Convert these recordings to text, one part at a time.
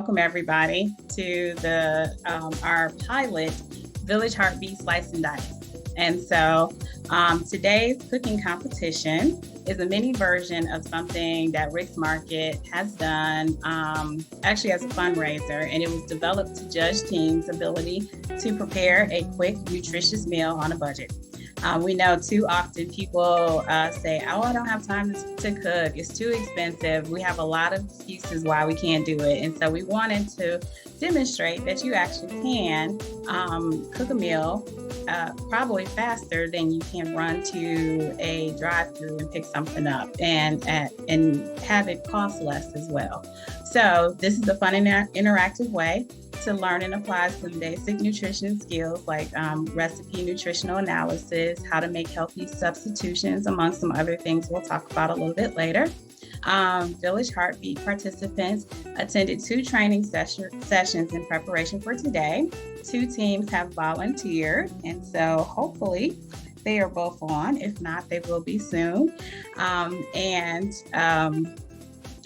welcome everybody to our pilot Village Heartbeat Slice and Dice. And so today's cooking competition is a mini version of something that Rick's Market has done actually as a fundraiser, and it was developed to judge teams' ability to prepare a quick, nutritious meal on a budget. We know too often people say, oh, I don't have time to cook. It's too expensive. We have a lot of excuses why we can't do it. And so we wanted to demonstrate that you actually can cook a meal probably faster than you can run to a drive-through and pick something up and have it cost less as well. So this is a fun and interactive way to learn and apply some basic nutrition skills like recipe nutritional analysis, how to make healthy substitutions, among some other things we'll talk about a little bit later. Village Heartbeat participants attended 2 training sessions in preparation for today. 2 teams have volunteered, and so hopefully they are both on. If not, they will be soon.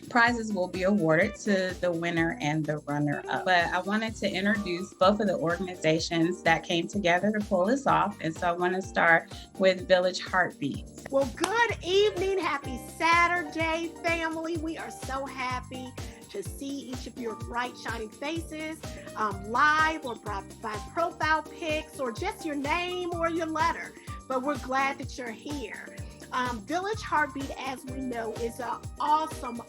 Prizes will be awarded to the winner and the runner-up. But I wanted to introduce both of the organizations that came together to pull this off. And so I want to start with Village Heartbeat. Well, good evening. Happy Saturday, family. We are so happy to see each of your bright, shining faces live or by profile pics or just your name or your letter. But we're glad that you're here. Village Heartbeat, as we know, is an awesome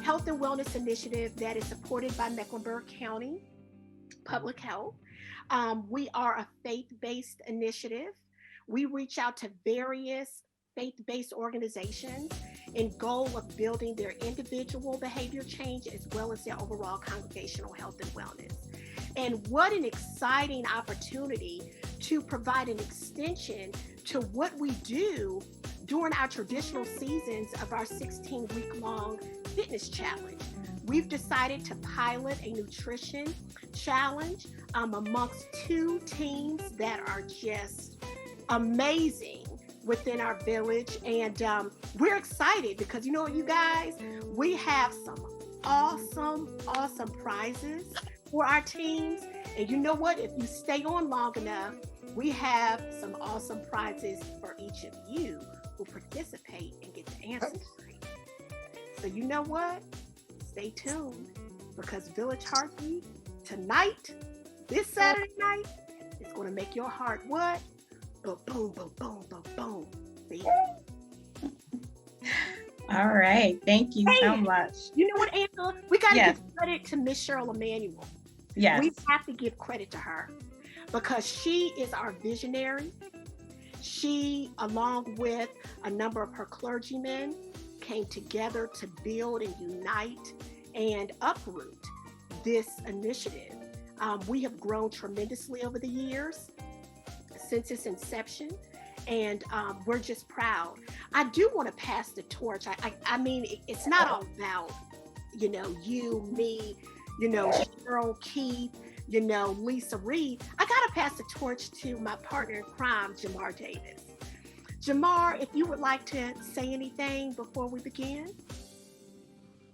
health and wellness initiative that is supported by Mecklenburg County Public Health. We are a faith-based initiative. We reach out to various faith-based organizations in goal of building their individual behavior change as well as their overall congregational health and wellness. And what an exciting opportunity to provide an extension to what we do during our traditional seasons of our 16-week-long fitness challenge. We've decided to pilot a nutrition challenge amongst 2 teams that are just amazing within our village. And we're excited because you know what, you guys, we have some awesome prizes for our teams. And you know what, if you stay on long enough, we have some awesome prizes for each of you who participate and get the answers right. So you know what, stay tuned because Village Heartbeat tonight, this Saturday night, is going to make your heart what? Boom, boom, boom, boom, boom, boom. See? All right, thank you so much. You know what, Angela? We got to give credit to Miss Cheryl Emanuel. Yes. We have to give credit to her because she is our visionary. She, along with a number of her clergymen, came together to build and unite and uproot this initiative. We have grown tremendously over the years since its inception, and we're just proud. I do want to pass the torch. I mean, it's not all about, you know, you, me, you know, Cheryl, Keith, you know, Lisa Reed. I got to pass the torch to my partner in crime, Jamar Davis. Jamar, if you would like to say anything before we begin.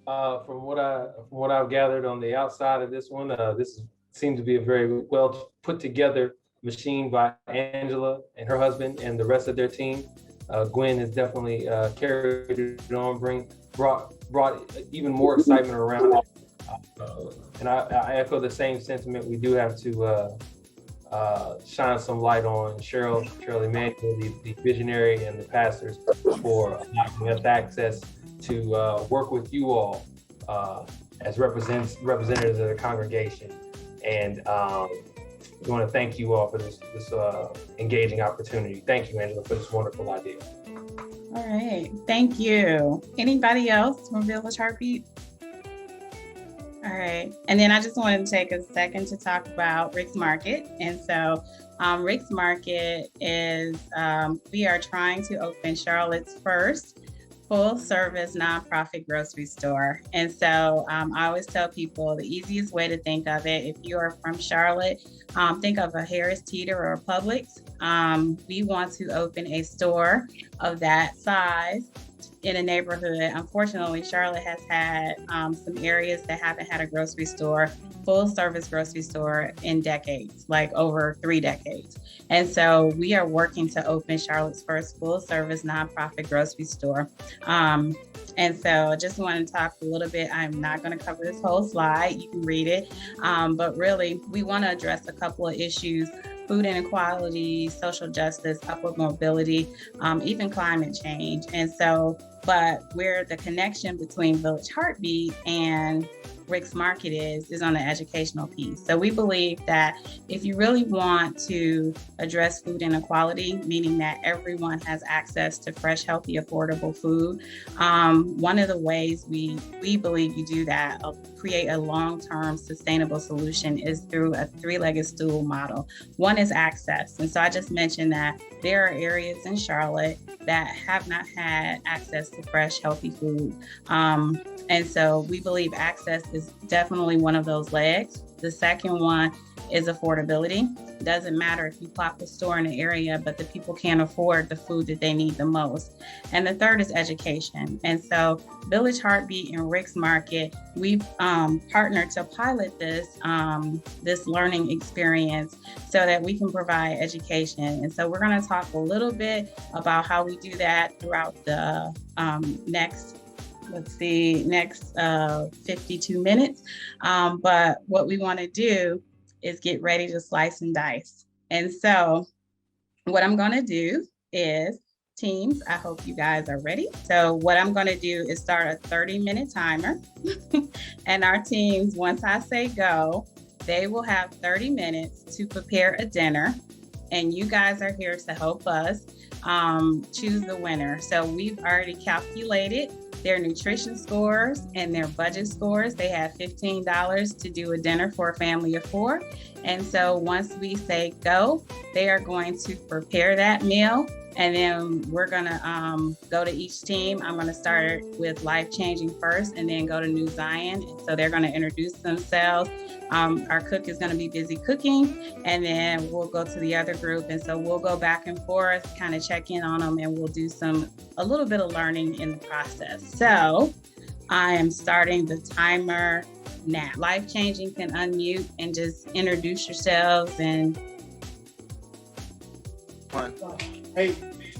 From what I've gathered on the outside of this one, this seemed to be a very well put together machine by Angela and her husband and the rest of their team. Gwen has definitely carried it on, brought even more excitement around it. And I echo the same sentiment. We do have to shine some light on Cheryl Emanuel, the visionary, and the pastors for allowing us access to work with you all as representatives of the congregation. And we want to thank you all for this engaging opportunity. Thank you, Angela, for this wonderful idea. All right, thank you. Anybody else from Village Heartbeat? All right, and then I just wanted to take a second to talk about Rick's Market. And so Rick's Market is, we are trying to open Charlotte's first full-service nonprofit grocery store. And so I always tell people the easiest way to think of it, if you are from Charlotte, think of a Harris Teeter or a Publix. We want to open a store of that size in a neighborhood. Unfortunately, Charlotte has had some areas that haven't had a grocery store, full service grocery store in decades, like over 3 decades. And so we are working to open Charlotte's first full service nonprofit grocery store. And so I just want to talk a little bit. I'm not going to cover this whole slide. You can read it. But really, we want to address a couple of issues: food inequality, social justice, upward mobility, even climate change. And so, but where the connection between Village Heartbeat and Rick's Market is on the educational piece. So we believe that if you really want to address food inequality, meaning that everyone has access to fresh, healthy, affordable food, one of the ways we believe you do that, create a long-term sustainable solution, is through a 3-legged stool model. One is access. And so I just mentioned that there are areas in Charlotte that have not had access to fresh, healthy food. And so we believe access is definitely one of those legs. The second one is affordability. Doesn't matter if you plop a store in an area, but the people can't afford the food that they need the most. And the third is education. And so Village Heartbeat and Rick's Market, we've partnered to pilot this learning experience so that we can provide education. And so we're going to talk a little bit about how we do that throughout the next 52 minutes. But what we want to do is get ready to slice and dice. And so what I'm going to do is, teams, I hope you guys are ready. So what I'm going to do is start a 30-minute timer. And our teams, once I say go, they will have 30 minutes to prepare a dinner. And you guys are here to help us choose the winner. So we've already calculated their nutrition scores and their budget scores. They have $15 to do a dinner for a family of 4. And so once we say go, they are going to prepare that meal. And then we're gonna go to each team. I'm gonna start with Life Changing first and then go to New Zion. So they're gonna introduce themselves. Our cook is gonna be busy cooking, and then we'll go to the other group. And so we'll go back and forth, kind of check in on them, and we'll do a little bit of learning in the process. So I am starting the timer now. Life Changing can unmute and just introduce yourselves and. Hey,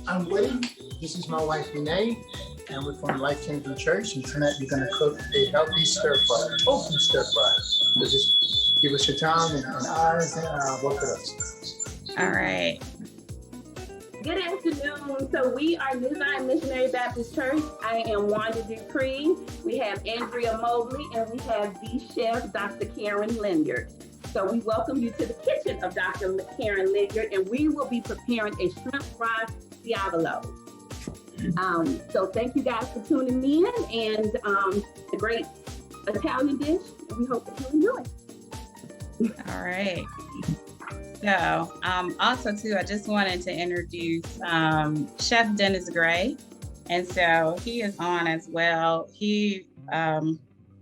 I'm Woody. This is my wife, Renee, and we're from Life Changing Church. And tonight we're going to cook a healthy stir fry, tofu stir fry. So just give us your time and eyes and work with us. All right. Good afternoon. So we are New Zion Missionary Baptist Church. I am Wanda Dupree. We have Andrea Mobley, and we have the chef, Dr. Karen Linyard. So we welcome you to the kitchen of Dr. Karen Linyard, and we will be preparing a shrimp fried diavolo. So thank you guys for tuning in, and a great Italian dish, and we hope that you enjoy. All right. So also too, I just wanted to introduce Chef Dennis Gray. And so he is on as well. He,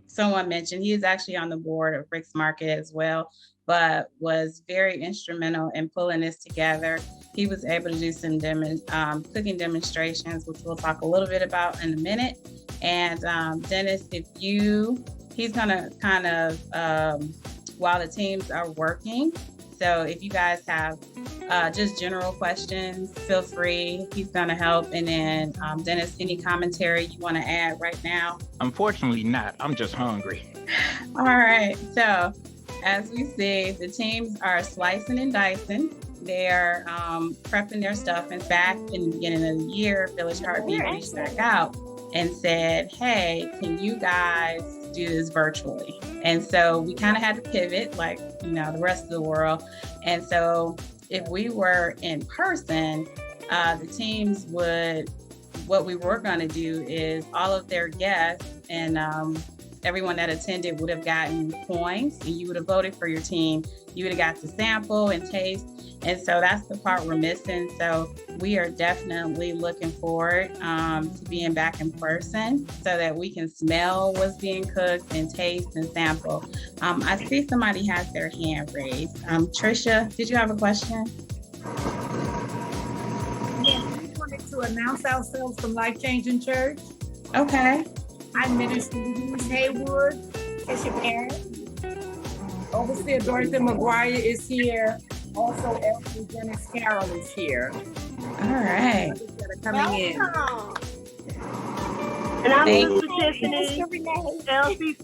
someone mentioned he is actually on the board of Rick's Market as well, but was very instrumental in pulling this together. He was able to do some cooking demonstrations, which we'll talk a little bit about in a minute. And Dennis, he's gonna kind of, while the teams are working, so if you guys have just general questions, feel free. He's gonna help. And then Dennis, any commentary you wanna add right now? Unfortunately not, I'm just hungry. All right, so as we see, the teams are slicing and dicing. They are prepping their stuff. In fact, in the beginning of the year, Village Heartbeat reached back out and said, hey, can you guys do this virtually? And so we kind of had to pivot like, the rest of the world. And so if we were in person, the teams what we were going to do is all of their guests and everyone that attended would have gotten points, and you would have voted for your team. You would have got to sample and taste. And so that's the part we're missing. So we are definitely looking forward to being back in person so that we can smell what's being cooked and taste and sample. I see somebody has their hand raised. Trisha, did you have a question? Yes, I just wanted to to announce ourselves from Life Changing Church. Okay. I'm Minister Louise Haywood, Bishop Aaron. Overseer Dorothy McGuire is here. Also, Elder Dennis Carroll is here. All right. That are coming in. And I'm Thank Sister Tiffany, LCC.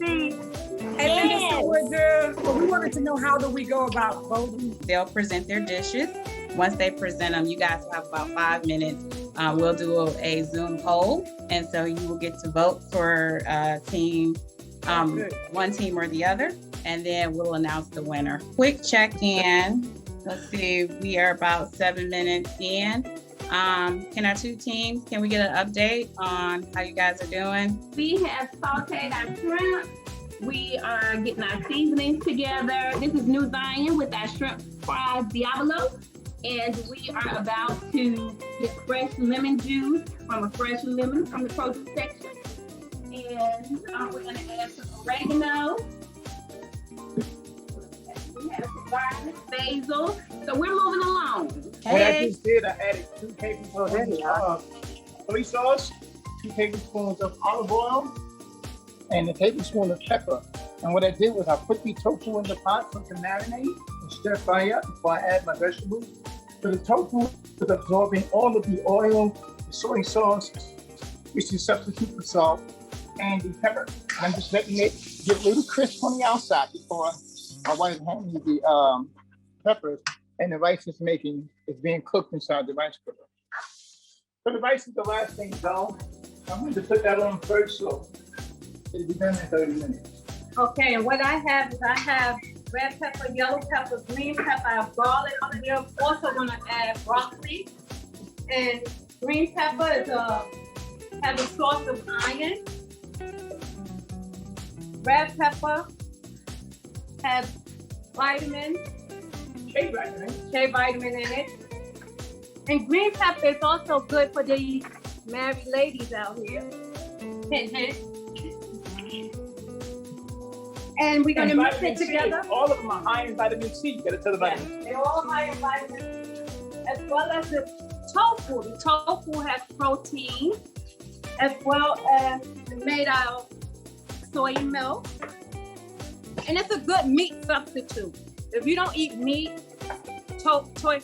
Hey, Minister Woodruff, well, we wanted to know, how do we go about voting? They'll present their dishes. Once they present them, you guys have about 5 minutes. We'll do a Zoom poll. And so you will get to vote for a team, one team or the other. And then we'll announce the winner. Quick check-in. Let's see, we are about 7 minutes in. Can our two teams, can we get an update on how you guys are doing? We have sauteed our shrimp. We are getting our seasonings together. This is New Zion with our shrimp fries Diablo. And we are about to get fresh lemon juice from a fresh lemon from the produce section. And we're gonna add some oregano. We have some garlic, basil. So we're moving along. What I just did, I added 2 tablespoons of soy sauce, 2 tablespoons of olive oil, and a tablespoon of pepper. And what I did was I put the tofu in the pot for it to marinate and stir fry up before I add my vegetables. So the tofu is absorbing all of the oil, the soy sauce, which is substitute for salt, and the pepper. I'm just letting it get a little crisp on the outside before my wife hands me the peppers, and the rice is being cooked inside the rice cooker. So the rice is the last thing to go. I'm going to put that on first, so it'll be done in 30 minutes. Okay, and what I have is red pepper, yellow pepper, green pepper, I have garlic. We're also gonna add broccoli. And green pepper has a source of iron. Red pepper has vitamin, K vitamin in it. And green pepper is also good for the married ladies out here. Hint, hint. And we're gonna mix it together. All of them are high in vitamin C. You gotta tell the vitamin C. They're all high in vitamin C, as well as the tofu. The tofu has protein, as well as made out of soy milk. And it's a good meat substitute. If you don't eat meat, tofu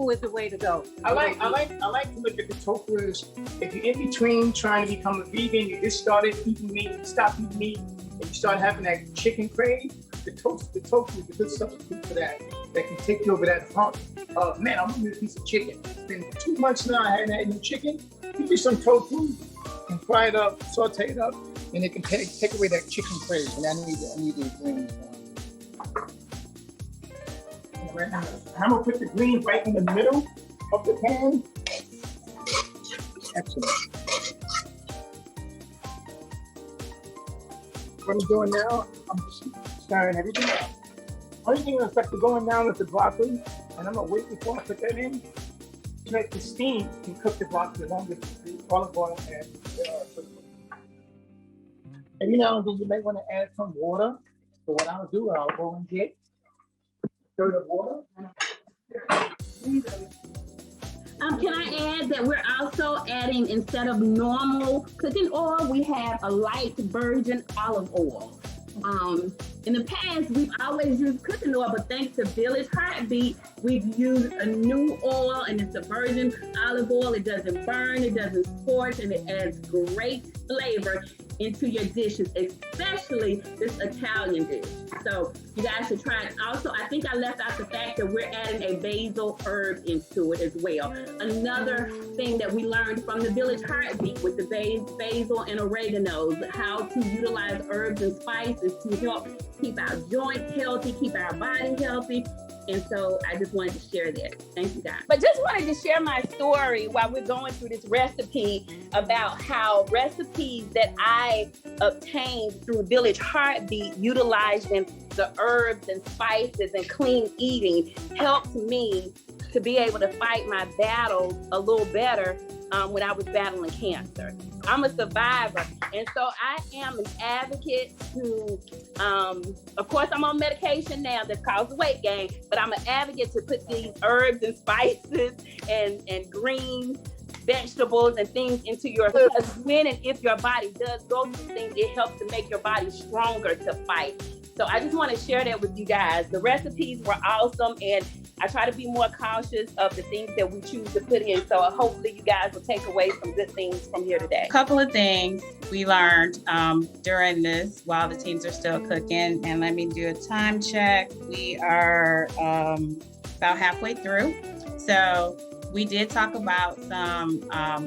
is the way to go. I like to look at the tofu as if you're in between trying to become a vegan, you just started eating meat, you stop eating meat, and you start having that chicken crave. The tofu is a good substitute for that. That can take you over that hump. Man, I'm gonna eat a piece of chicken. It's been 2 months now I haven't had any chicken. You do some tofu and fry it up, saute it up, and it can take away that chicken crave. And I need the greens. Right now, I'm gonna put the greens right in the middle of the pan. Excellent. What I'm doing now, I'm just stirring everything up. Only thing that's like going down with the broccoli, and I'm gonna wait before I put that in. To make the steam can cook the broccoli along with the olive oil and every now and then you may want to add some water. So what I'll do, I'll go and get stir the water. Can I add that we're also adding, instead of normal cooking oil, we have a light virgin olive oil. In the past, we've always used cooking oil, but thanks to Village Heartbeat, we've used a new oil, and it's a virgin olive oil. It doesn't burn, it doesn't scorch, and it adds great flavor into your dishes, especially this Italian dish. So you guys should try it. Also, I think I left out the fact that we're adding a basil herb into it as well. Another thing that we learned from the Village Heartbeat with the basil and oregano, how to utilize herbs and spices to help keep our joints healthy, keep our body healthy. And so I just wanted to share that. Thank you, guys. But just wanted to share my story while we're going through this recipe about how recipes that I obtained through Village Heartbeat, utilizing the herbs and spices and clean eating, helped me to be able to fight my battles a little better when I was battling cancer. I'm a survivor, and so I am an advocate to, of course I'm on medication now that causes weight gain, but I'm an advocate to put these herbs and spices and green vegetables and things into your, because when and if your body does go through things, it helps to make your body stronger to fight. So I just want to share that with you guys. The recipes were awesome, and I try to be more cautious of the things that we choose to put in. So hopefully you guys will take away some good things from here today. A couple of things we learned during this while the teams are still cooking. And let me do a time check. We are about halfway through. So we did talk about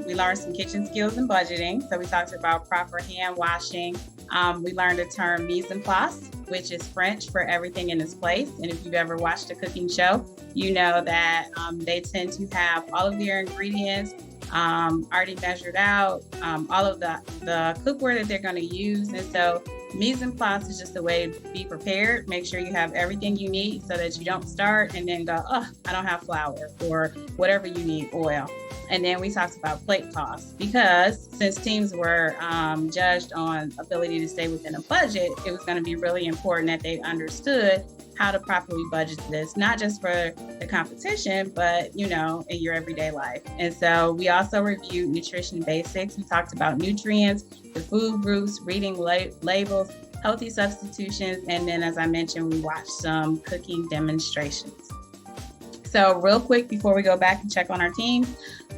we learned some kitchen skills and budgeting. So we talked about proper hand washing. We learned the term mise en place, which is French for everything in its place. And if you've ever watched a cooking show, you know that they tend to have all of their ingredients already measured out, all of the cookware that they're going to use. And so mise en place is just a way to be prepared, make sure you have everything you need so that you don't start and then go, oh, I don't have flour, or whatever you need, oil. And then we talked about plate costs, because since teams were judged on ability to stay within a budget, it was going to be really important that they understood how to properly budget this, not just for the competition, but, you know, in your everyday life. And so we also reviewed nutrition basics. We talked about nutrients, the food groups, reading labels, healthy substitutions, and then, as I mentioned, we watched some cooking demonstrations. So real quick before we go back and check on our team,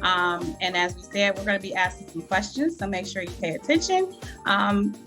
and as we said, we're going to be asking some questions, so make sure you pay attention.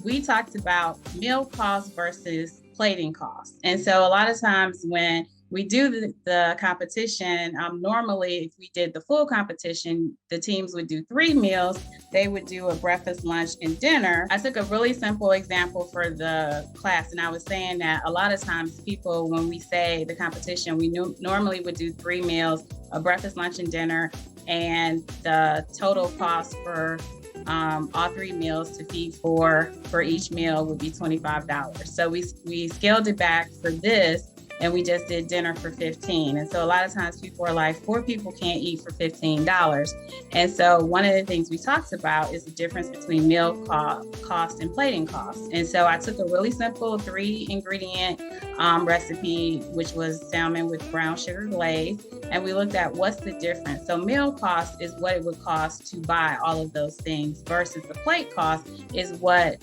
We talked about meal costs versus plating costs. And so a lot of times when we do the competition, normally if we did the full competition, the teams would do 3 meals. They would do a breakfast, lunch, and dinner. I took a really simple example for the class, and I was saying that a lot of times people, when we say the competition, we normally would do 3 meals, a breakfast, lunch, and dinner, and the total cost for all 3 meals to feed for each meal would be $25. So we scaled it back for this, and we just did dinner for $15. And so a lot of times people are like, 4 people can't eat for $15. And so one of the things we talked about is the difference between meal cost and plating cost. And so I took a really simple 3-ingredient recipe, which was salmon with brown sugar glaze. And we looked at what's the difference. So meal cost is what it would cost to buy all of those things, versus the plate cost is what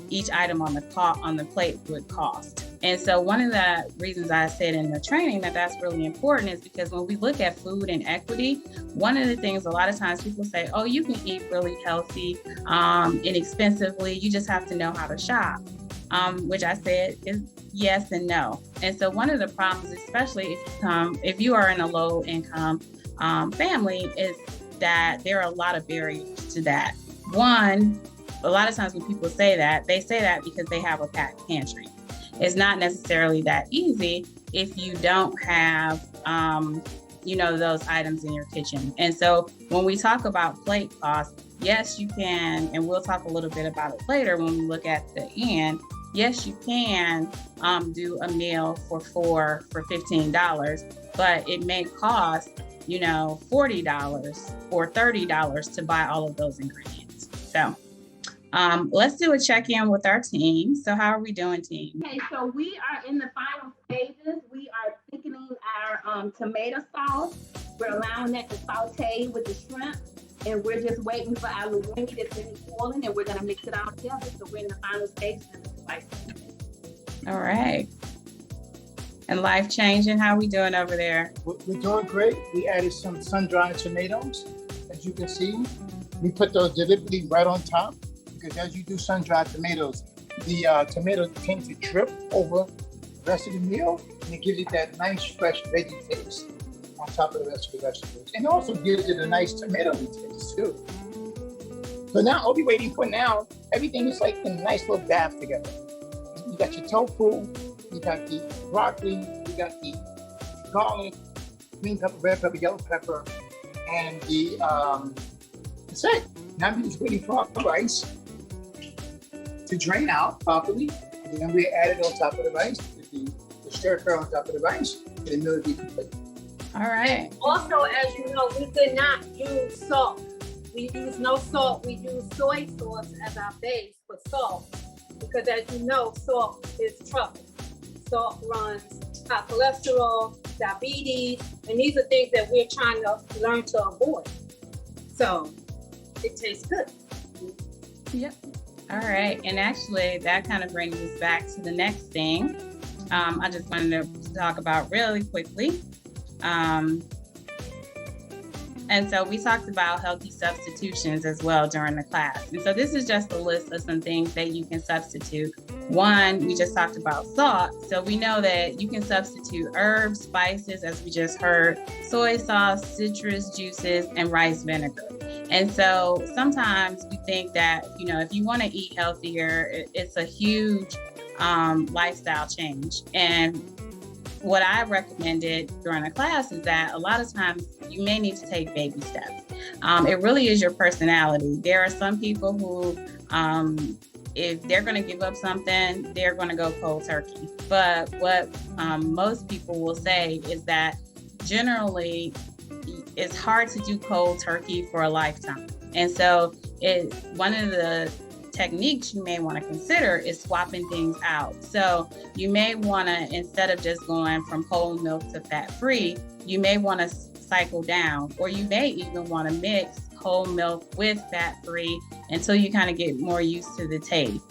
each item on the plate would cost. And so one of the reasons I said in the training that that's really important is because when we look at food and equity, one of the things a lot of times people say, oh, you can eat really healthy, inexpensively, you just have to know how to shop, which I said is yes and no. And so one of the problems, especially if you are in a low income family, is that there are a lot of barriers to that. One, a lot of times when people say that, they say that because they have a packed pantry. It's not necessarily that easy if you don't have, those items in your kitchen. And so when we talk about plate costs, yes, you can, and we'll talk a little bit about it later when we look at the end. Yes, you can do a meal for 4 for $15, but it may cost, $40 or $30 to buy all of those ingredients. So let's do a check-in with our team. So how are we doing, team? Okay, so we are in the final stages. We are thickening our tomato sauce. We're allowing that to saute with the shrimp, and we're just waiting for our linguine to finish boiling, and we're gonna mix it all together. So we're in the final stages. All right. And life changing, how are we doing over there? We're doing great. We added some sun-dried tomatoes. As you can see, we put those deliberately right on top, because as you do sun-dried tomatoes, the tomatoes tend to drip over the rest of the meal, and it gives it that nice, fresh veggie taste on top of the rest of the vegetables. And it also gives it a nice tomato taste too. So now all we're waiting for now, everything is like in a nice little bath together. You got your tofu, you got the broccoli, you got the garlic, green pepper, red pepper, yellow pepper, and that's it. Now we're just waiting for our rice to drain out properly, and then we add it on top of the rice, with the stir fry on top of the rice, and the meal will be complete. All right. Also, as you know, we did not use salt. We use no salt. We use soy sauce as our base for salt, because as you know, salt is trouble. Salt runs high cholesterol, diabetes, and these are things that we're trying to learn to avoid. So it tastes good. Yep. All right. And actually, that kind of brings us back to the next thing. I just wanted to talk about really quickly. And so we talked about healthy substitutions as well during the class. And so this is just a list of some things that you can substitute. One, we just talked about salt. So we know that you can substitute herbs, spices, as we just heard, soy sauce, citrus juices, and rice vinegar. And so sometimes we think that, if you want to eat healthier, it's a huge lifestyle change. And what I recommended during a class is that a lot of times you may need to take baby steps. It really is your personality. There are some people who, if they're going to give up something, they're going to go cold turkey. But what most people will say is that generally it's hard to do cold turkey for a lifetime. And so one of the techniques you may want to consider is swapping things out. So you may want to, instead of just going from whole milk to fat-free, you may want to cycle down, or you may even want to mix whole milk with fat-free until you kind of get more used to the taste.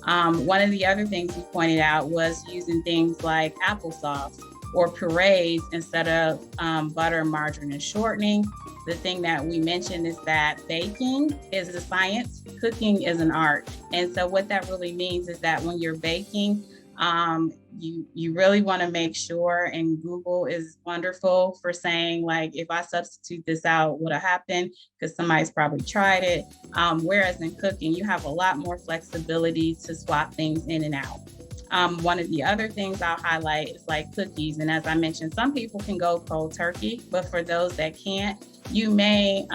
One of the other things we pointed out was using things like applesauce or purees instead of butter, margarine, and shortening. The thing that we mentioned is that baking is a science, cooking is an art. And so what that really means is that when you're baking, you really want to make sure, and Google is wonderful for saying, like, if I substitute this out, what'll happen? Because somebody's probably tried it. Whereas in cooking, you have a lot more flexibility to swap things in and out. One of the other things I'll highlight is like cookies. And as I mentioned, some people can go cold turkey, but for those that can't, you may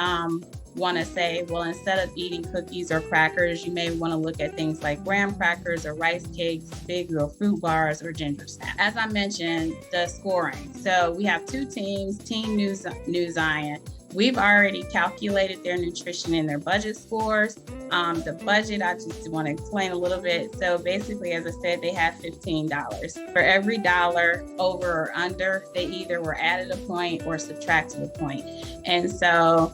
want to say, well, instead of eating cookies or crackers, you may want to look at things like graham crackers or rice cakes, big or fruit bars, or ginger snaps. As I mentioned, the scoring. So we have two teams, Team New Zion. We've already calculated their nutrition and their budget scores. The budget, I just want to explain a little bit. So basically, as I said, they have $15. For every dollar over or under, they either were added a point or subtracted a point. And so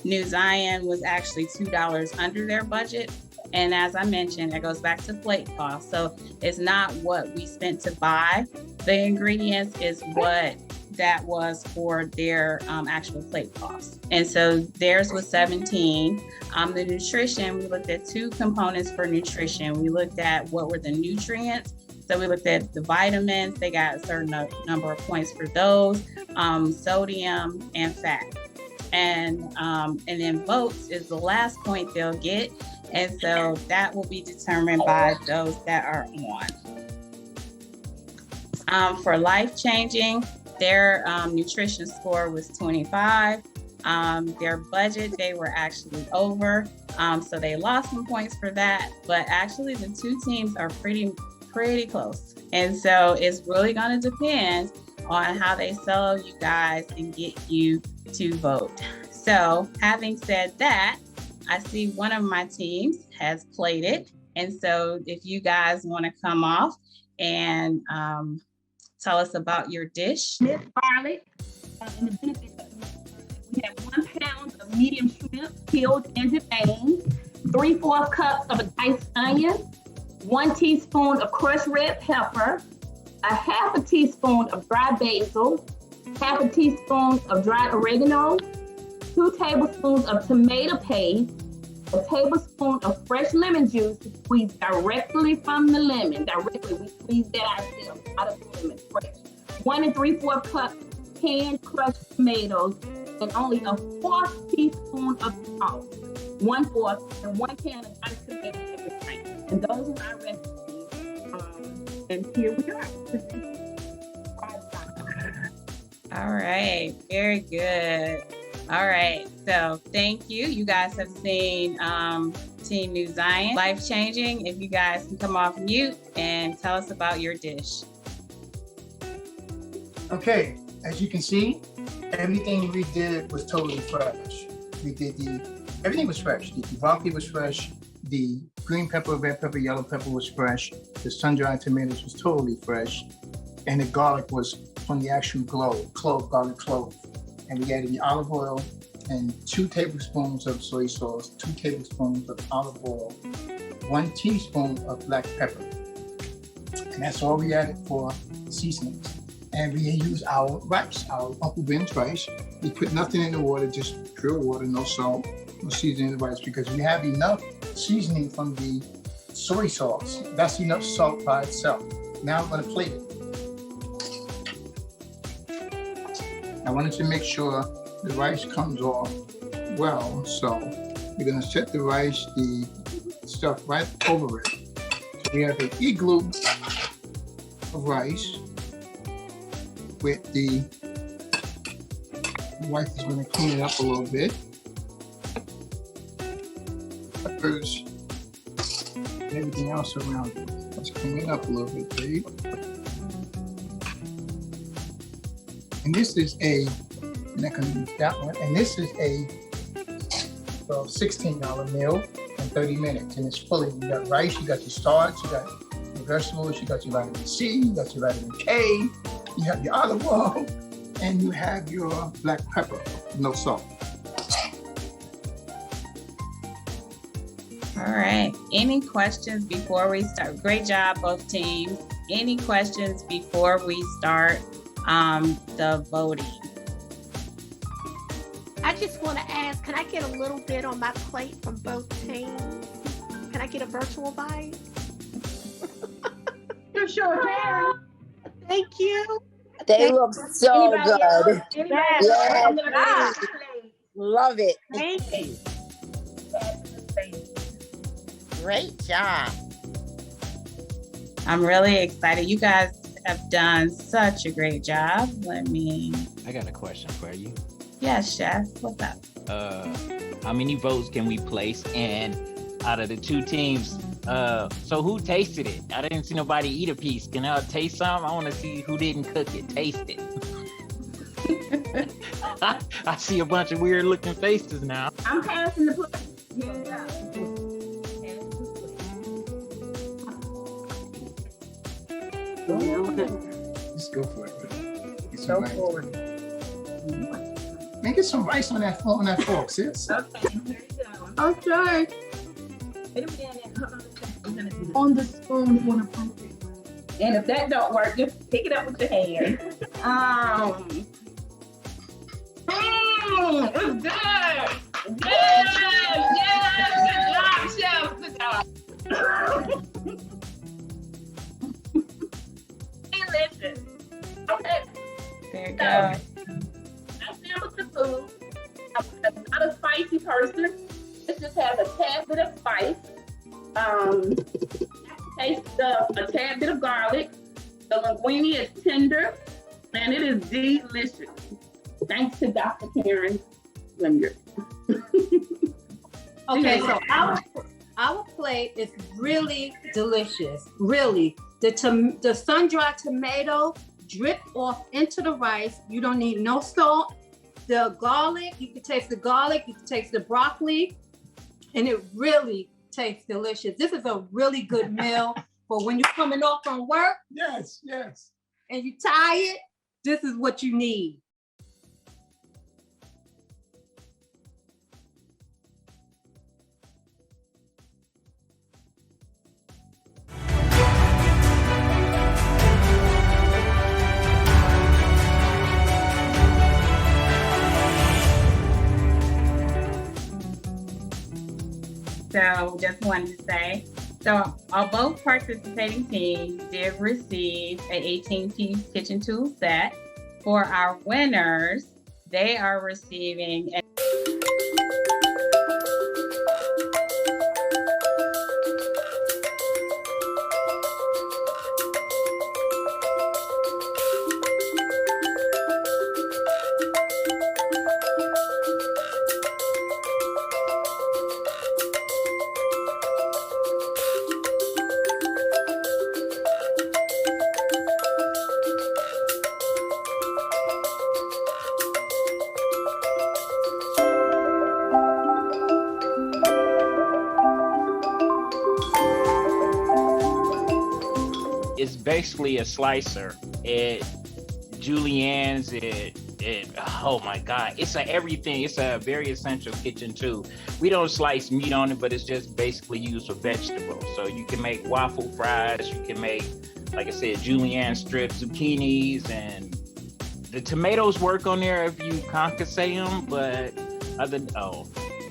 New Zion was actually $2 under their budget. And as I mentioned, it goes back to plate cost. So it's not what we spent to buy the ingredients, is what that was for their actual plate cost. And so theirs was 17. The nutrition, we looked at two components for nutrition. We looked at what were the nutrients. So we looked at the vitamins. They got a certain number of points for those, sodium and fat. And then votes is the last point they'll get. And so that will be determined by those that are on. For life changing, their nutrition score was 25. Their budget, they were actually over. So they lost some points for that. But actually the two teams are pretty close. And so it's really going to depend on how they sell you guys and get you to vote. So having said that, I see one of my teams has plated. And so if you guys want to come off and tell us about your dish. Miss Barlett, in the benefits of we have 1 pound of medium shrimp peeled and deveined, 3/4 cups of a diced onion, 1 teaspoon of crushed red pepper, a 1/2 teaspoon of dry basil, 1/2 teaspoon of dried oregano, 2 tablespoons of tomato paste, a tablespoon of fresh lemon juice squeezed directly from the lemon. We squeeze that ourselves out of the lemon, fresh. 1 3/4 cups canned crushed tomatoes, and only a 1/4 teaspoon of salt. 1/4 and 1 can of diced tomato every. And those are our recipes. And here we are. All right, very good. All right, so thank you. You guys have seen Team New Zion, Life Changing. If you guys can come off mute and tell us about your dish. Okay, as you can see, everything we did was totally fresh. Everything was fresh. The broccoli was fresh. The green pepper, red pepper, yellow pepper was fresh. The sun-dried tomatoes was totally fresh. And the garlic was from the actual garlic clove. And we added the olive oil and 2 tablespoons of soy sauce, 2 tablespoons of olive oil, 1 teaspoon of black pepper. And that's all we added for seasonings. And we use our rice, our Uncle Ben's rice. We put nothing in the water, just pure water, no salt, no seasoning in the rice, because we have enough seasoning from the soy sauce. That's enough salt by itself. Now I'm gonna plate it. I wanted to make sure the rice comes off well, so we're gonna set the rice, the stuff right over it. So we have an igloo of rice with the wife is gonna clean it up a little bit. Peppers and everything else around it. Let's clean it up a little bit, babe. And this is I'm not gonna use that one. And this is a $16 meal in 30 minutes. And it's fully, you got rice, you got your starch, you got your vegetables, you got your vitamin C, you got your vitamin K, you have your olive oil, and you have your black pepper, no salt. All right. Any questions before we start? Great job, both teams. Any questions before we start the voting? I just want to ask, can I get a little bit on my plate from both teams? Can I get a virtual bite? You sure can. Thank you. They look so good. Yes. Love it. Thank you. Great job. I'm really excited. You guys have done such a great job. I got a question for you. Yes, Chef. What's up? How many votes can we place? And out of the 2 teams, so who tasted it? I didn't see nobody eat a piece. Can I taste some? I want to see who didn't cook it. Taste it. I see a bunch of weird looking faces now. I'm passing the plate. Yeah. Let's go for it. Get some rice. Man, get some rice on that fork, sis. Okay, here you go. Oh, sure. On the spoon, you want to put it. And if that don't work, just pick it up with your hand. It's good. Yes, good job, Chef. Good job. Delicious. Okay. There you go. That's it with the food. I'm not a spicy person. It just has a tad bit of spice. Taste a tad bit of garlic. The linguine is tender and it is delicious. Thanks to Dr. Karen Linder. Okay, so our plate is really delicious. Really. The sun-dried tomato dripped off into the rice. You don't need no salt. The garlic, you can taste the garlic, you can taste the broccoli, and it really tastes delicious. This is a really good meal for when you're coming off from work. Yes, yes. And you're tired, this is what you need. So just wanted to say, so both participating teams did receive an 18-piece kitchen tool set. For our winners, they are receiving It's basically a slicer. Julienne's, it Oh my God, it's everything. It's a very essential kitchen too. We don't slice meat on it, but it's just basically used for vegetables. So you can make waffle fries, you can make, like I said, julienne strips, zucchinis, and the tomatoes work on there if you concassate them, but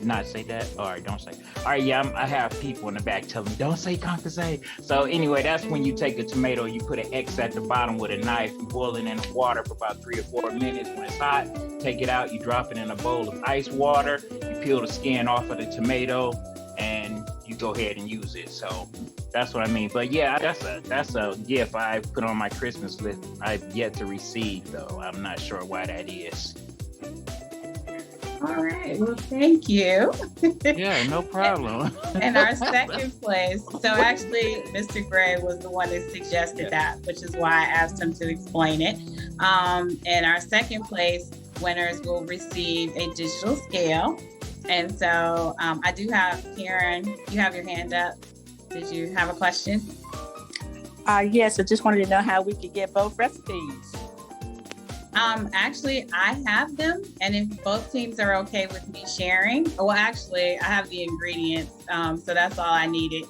not say that. All right, don't say. All right, yeah, I have people in the back telling me don't say concassate. So anyway, that's when you take a tomato, you put an X at the bottom with a knife, you boil it in water for about 3 or 4 minutes. When it's hot, take it out, you drop it in a bowl of ice water, you peel the skin off of the tomato, and you go ahead and use it. So that's what I mean. But yeah, that's a gift I put on my Christmas list. I've yet to receive though. I'm not sure why that is. All right. Well, thank you. Yeah, no problem. And our second place, so actually, Mr. Gray was the one that suggested that, which is why I asked him to explain it. And our second place winners will receive a digital scale. And so I do have, Karen, you have your hand up. Did you have a question? Yes, I just wanted to know how we could get both recipes. Actually, I have them, and if both teams are okay with me sharing, well, actually, I have the ingredients, so that's all I needed.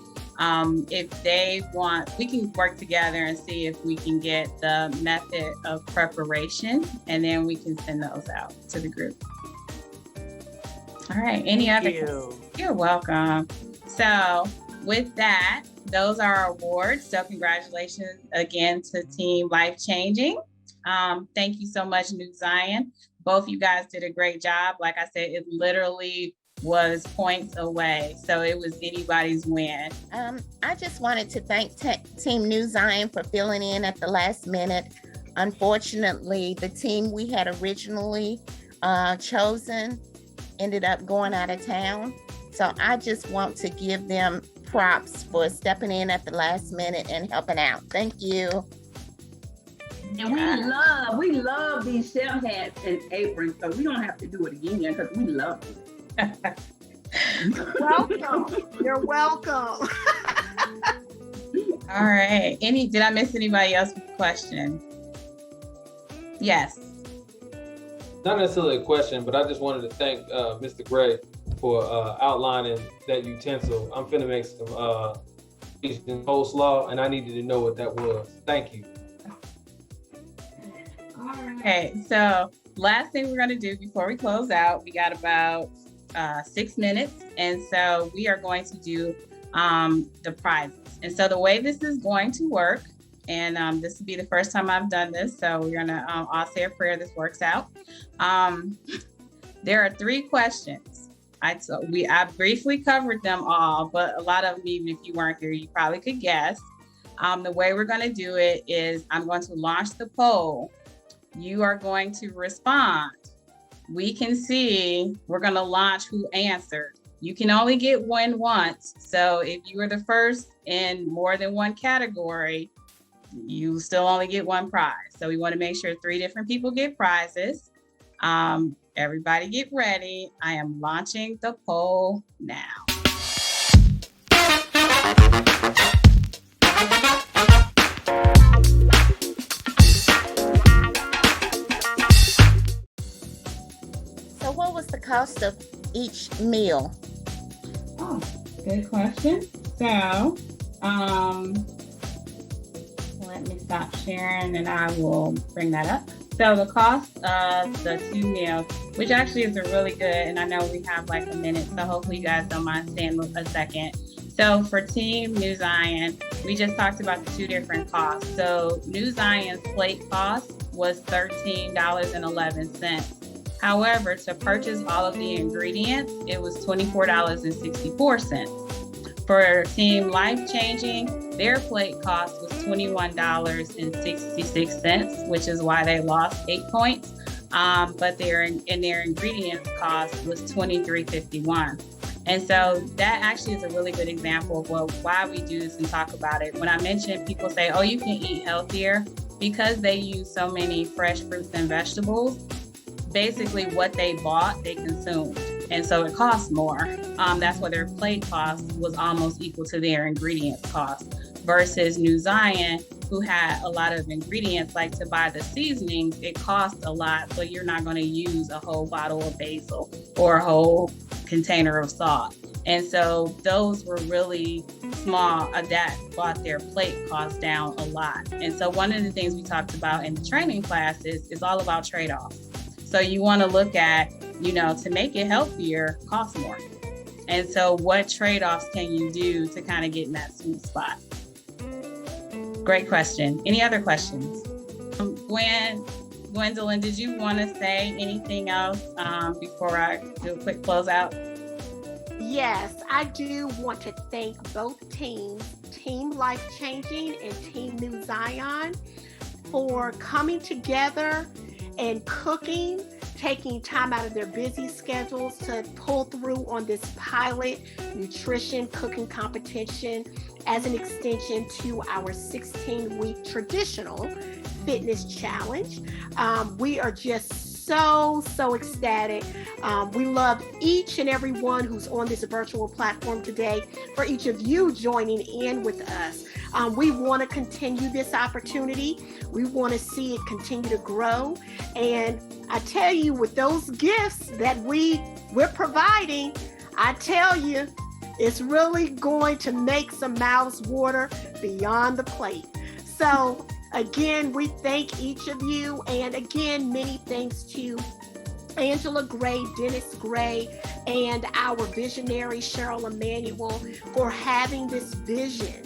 If they want, we can work together and see if we can get the method of preparation, and then we can send those out to the group. All right, You're welcome. So with that, those are our awards. So congratulations again to Team Life Changing. Thank you so much, New Zion. Both you guys did a great job. Like I said, it literally was points away. So it was anybody's win. I just wanted to thank Team New Zion for filling in at the last minute. Unfortunately, the team we had originally chosen ended up going out of town. So I just want to give them props for stepping in at the last minute and helping out. Thank you. And we love these chef hats and aprons, so we don't have to do it again because we love them. Welcome. You're welcome. All right. Did I miss anybody else with a question? Yes. Not necessarily a question, but I just wanted to thank Mr. Gray for outlining that utensil. I'm finna make some coleslaw, and I needed to know what that was. Thank you. Okay, so last thing we're going to do before we close out, we got about 6 minutes. And so we are going to do the prizes. And so the way this is going to work, and this will be the first time I've done this, so we're going to all say a prayer this works out. There are 3 questions. I briefly covered them all, but a lot of them, even if you weren't here, you probably could guess. The way we're going to do it is I'm going to launch the poll. You are going to respond. We can see, we're going to launch who answered. You can only get one once. So if you were the first in more than one category, you still only get one prize. So we want to make sure 3 different people get prizes. Everybody get ready. I am launching the poll now. So what was the cost of each meal? Oh, good question. So, let me stop sharing and I will bring that up. So the cost of the 2 meals, which actually is a really good, and I know we have like a minute, so hopefully you guys don't mind staying a second. So for Team New Zion, we just talked about the 2 different costs. So New Zion's plate cost was $13.11. However, to purchase all of the ingredients, it was $24.64. For Team Life Changing, their plate cost was $21.66, which is why they lost 8 points. But their ingredients cost was $23.51. And so that actually is a really good example of why we do this and talk about it. When I mentioned, people say, oh, you can eat healthier, because they use so many fresh fruits and vegetables. Basically what they bought, they consumed. And so it costs more. That's why their plate cost was almost equal to their ingredients cost. Versus New Zion, who had a lot of ingredients, like to buy the seasonings, it costs a lot, so you're not going to use a whole bottle of basil or a whole container of salt. And so those were really small, that brought their plate cost down a lot. And so one of the things we talked about in the training classes is all about trade-offs. So you want to look at, to make it healthier, costs more. And so what trade-offs can you do to kind of get in that sweet spot? Great question. Any other questions? Gwendolyn, did you want to say anything else before I do a quick closeout? Yes, I do want to thank both teams, Team Life Changing and Team New Zion, for coming together and cooking, taking time out of their busy schedules to pull through on this pilot nutrition cooking competition as an extension to our 16-week traditional fitness challenge. We are just so ecstatic. We love each and every one who's on this virtual platform today, for each of you joining in with us. We want to continue this opportunity. We want to see it continue to grow. And I tell you, with those gifts that we're providing, I tell you, it's really going to make some mouths water beyond the plate. So again, we thank each of you. And again, many thanks to Angela Gray, Dennis Gray, and our visionary Cheryl Emanuel for having this vision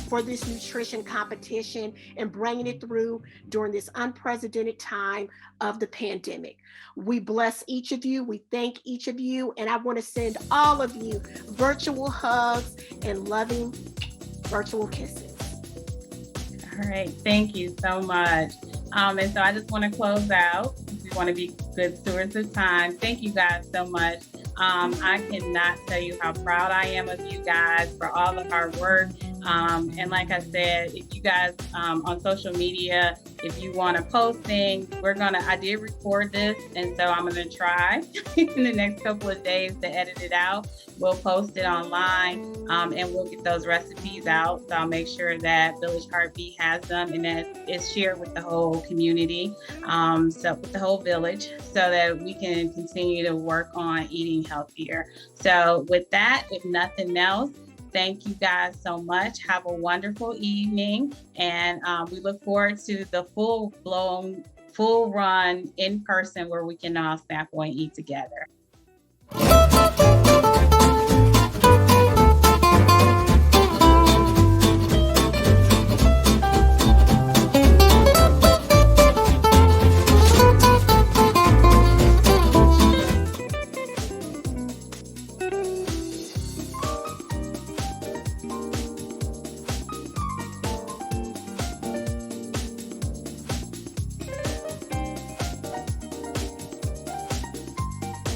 for this nutrition competition and bringing it through during this unprecedented time of the pandemic. We bless each of you. We thank each of you. And I want to send all of you virtual hugs and loving virtual kisses. All right, thank you so much. And so I just want to close out. We want to be good stewards of time. Thank you guys so much. I cannot tell you how proud I am of you guys for all the hard work. And like I said, if you guys on social media, if you want to post things, I did record this. And so I'm going to try in the next couple of days to edit it out. We'll post it online and we'll get those recipes out. So I'll make sure that Village Heartbeat has them and that it's shared with the whole community, so with the whole village, so that we can continue to work on eating healthier. So with that, if nothing else, thank you guys so much. Have a wonderful evening. And we look forward to the full run in person where we can all sample and eat together.